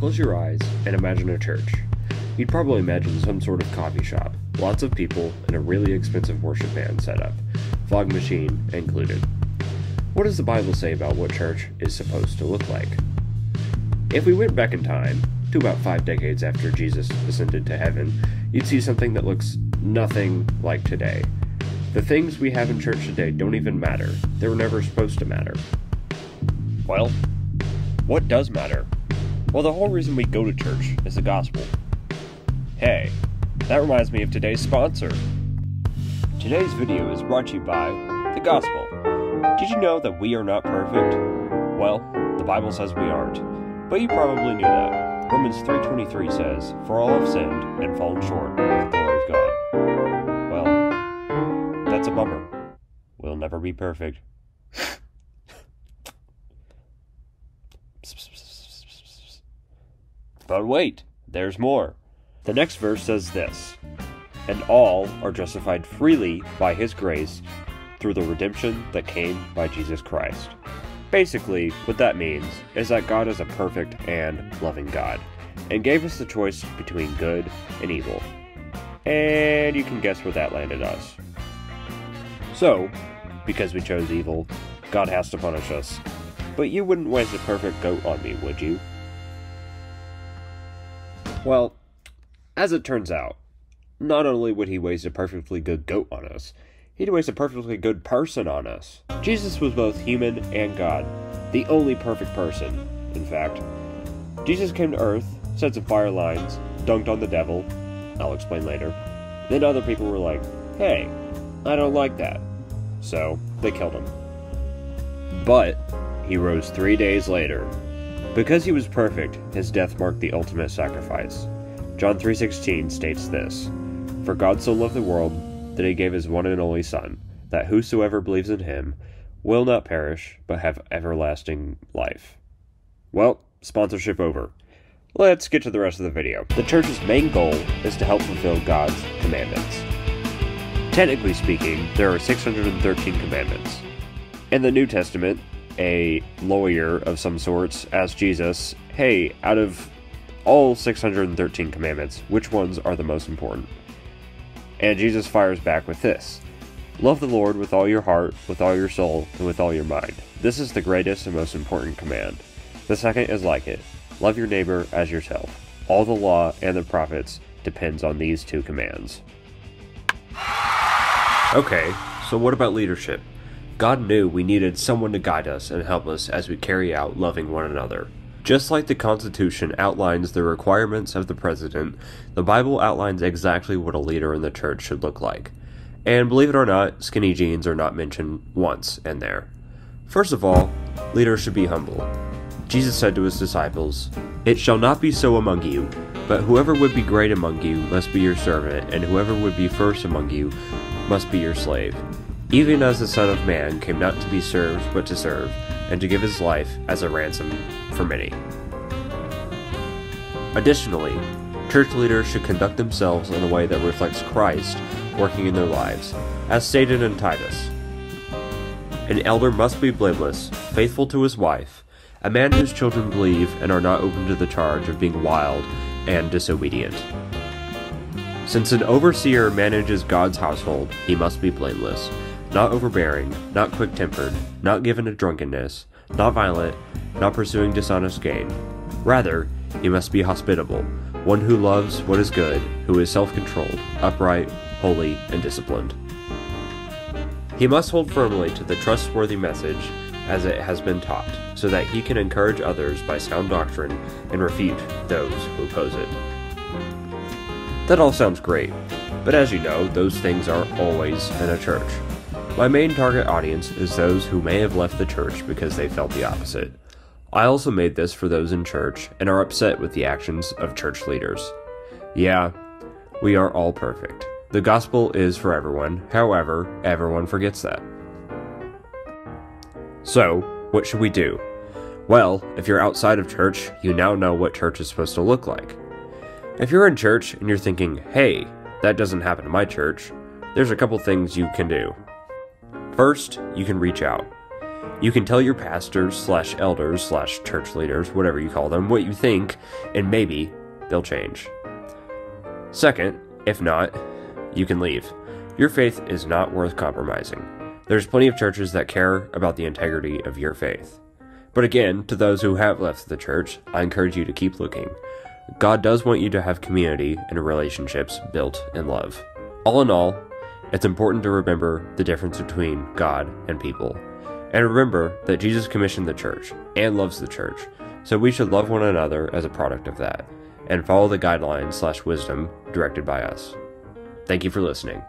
Close your eyes and imagine a church. You'd probably imagine some sort of coffee shop, lots of people, and a really expensive worship band setup, fog machine included. What does the Bible say about what church is supposed to look like? If we went back in time, to about 5 decades after Jesus ascended to heaven, you'd see something that looks nothing like today. The things we have in church today don't even matter. They were never supposed to matter. Well, what does matter? Well, the whole reason we go to church is the gospel. Hey, that reminds me of today's sponsor. Today's video is brought to you by the gospel. Did you know that we are not perfect? Well, the Bible says we aren't, but you probably knew that. Romans 3:23 says, "For all have sinned and fallen short of the glory of God." Well, that's a bummer. We'll never be perfect. But wait, there's more. The next verse says this, "And all are justified freely by His grace through the redemption that came by Jesus Christ." Basically, what that means is that God is a perfect and loving God, and gave us the choice between good and evil. And you can guess where that landed us. So, because we chose evil, God has to punish us. But you wouldn't waste a perfect goat on me, would you? Well, as it turns out, not only would He waste a perfectly good goat on us, He'd waste a perfectly good person on us. Jesus was both human and God, the only perfect person, in fact. Jesus came to earth, set some fire lines, dunked on the devil, I'll explain later. Then other people were like, hey, I don't like that. So, they killed Him. But, He rose 3 days later. Because He was perfect, His death marked the ultimate sacrifice. John 3:16 states this, "For God so loved the world that He gave His one and only Son, that whosoever believes in Him will not perish, but have everlasting life." Well, sponsorship over. Let's get to the rest of the video. The church's main goal is to help fulfill God's commandments. Technically speaking, there are 613 commandments. In the New Testament, a lawyer of some sorts asked Jesus, hey, out of all 613 commandments, which ones are the most important? And Jesus fires back with this, "Love the Lord with all your heart, with all your soul, and with all your mind. This is the greatest and most important command. The second is like it. Love your neighbor as yourself. All the law and the prophets depends on these two commands." Okay, so what about leadership? God knew we needed someone to guide us and help us as we carry out loving one another. Just like the Constitution outlines the requirements of the president, the Bible outlines exactly what a leader in the church should look like. And believe it or not, skinny jeans are not mentioned once in there. First of all, leaders should be humble. Jesus said to His disciples, "It shall not be so among you, but whoever would be great among you must be your servant, and whoever would be first among you must be your slave. Even as the Son of Man came not to be served, but to serve, and to give His life as a ransom for many." Additionally, church leaders should conduct themselves in a way that reflects Christ working in their lives, as stated in Titus. An elder must be blameless, faithful to his wife, a man whose children believe and are not open to the charge of being wild and disobedient. Since an overseer manages God's household, he must be blameless, not overbearing, not quick-tempered, not given to drunkenness, not violent, not pursuing dishonest gain. Rather, he must be hospitable, one who loves what is good, who is self-controlled, upright, holy, and disciplined. He must hold firmly to the trustworthy message as it has been taught, so that he can encourage others by sound doctrine and refute those who oppose it. That all sounds great, but as you know, those things are always in a church. My main target audience is those who may have left the church because they felt the opposite. I also made this for those in church and are upset with the actions of church leaders. Yeah, we are all perfect. The gospel is for everyone, however, everyone forgets that. So, what should we do? Well, if you're outside of church, you now know what church is supposed to look like. If you're in church and you're thinking, hey, that doesn't happen in my church, there's a couple things you can do. First, you can reach out. You can tell your pastors/elders/church leaders, whatever you call them, what you think, and maybe they'll change. Second, if not, you can leave. Your faith is not worth compromising. There's plenty of churches that care about the integrity of your faith. But again, to those who have left the church, I encourage you to keep looking. God does want you to have community and relationships built in love. All in all, it's important to remember the difference between God and people. And remember that Jesus commissioned the church and loves the church, so we should love one another as a product of that, and follow the guidelines/wisdom directed by us. Thank you for listening.